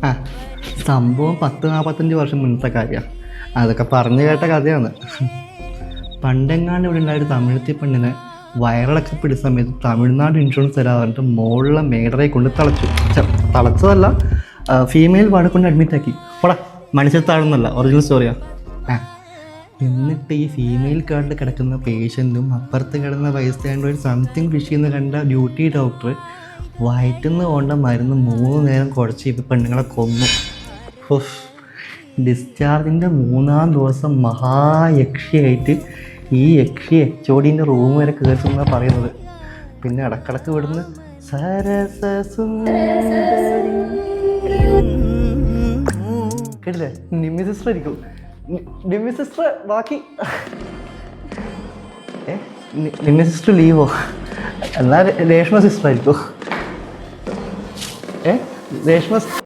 ആ സംഭവം 10-45 വർഷം മുന്നത്തെ കാര്യമാണ്. അതൊക്കെ പറഞ്ഞു കേട്ട കഥയാണ്. പണ്ടെങ്ങാണ്ട് ഇവിടെ ഉണ്ടായൊരു തമിഴത്തി പെണ്ണിനെ വയറിളക്കി പിടിച്ച സമയത്ത് തമിഴ്നാട് ഇൻഷുറൻസ് തരാൻ പറഞ്ഞിട്ട് മുകളിലെ മേഡറെ കൊണ്ട് തളച്ചതല്ല, ഫീമെയിൽ വാർഡ് കൊണ്ട് അഡ്മിറ്റാക്കി. പോടാ, മനുഷ്യത്താഴൊന്നുമല്ല, ഒറിജിനൽ സ്റ്റോറിയാണ്. എന്നിട്ട് ഈ ഫീമെയിൽ കാർഡിൽ കിടക്കുന്ന പേഷ്യൻറ്റും അപ്പുറത്ത് കിടന്ന വയസ്സായതുകൊണ്ട് ഒരു സംതിങ് ഫിഷ് എന്ന് കണ്ട ഡ്യൂട്ടി ഡോക്ടർ വയറ്റിന്ന് കൊണ്ട മരുന്ന് 3 നേരം കുഴച്ച് ഇപ്പോൾ പെണ്ണുങ്ങളെ കൊന്നു. ഡിസ്ചാർജിൻ്റെ 3-ാം ദിവസം മഹായക്ഷിയായിട്ട് ഈ യക്ഷി HODൻ്റെ റൂം വരെ കയറുമെന്നാണ് പറയുന്നത്. പിന്നെ ഇടക്കിടക്ക് വിടുന്ന കേട്ടില്ലേ, നിമ്മി സിസ്റ്റർ ആയിരിക്കും. നിമ്മി സിസ്റ്റർ ബാക്കി നിമ്മി സിസ്റ്റർ ലീവോ? എന്നാൽ രേഷ്മ സിസ്റ്റർ ആയിരിക്കും. രേഷ്മ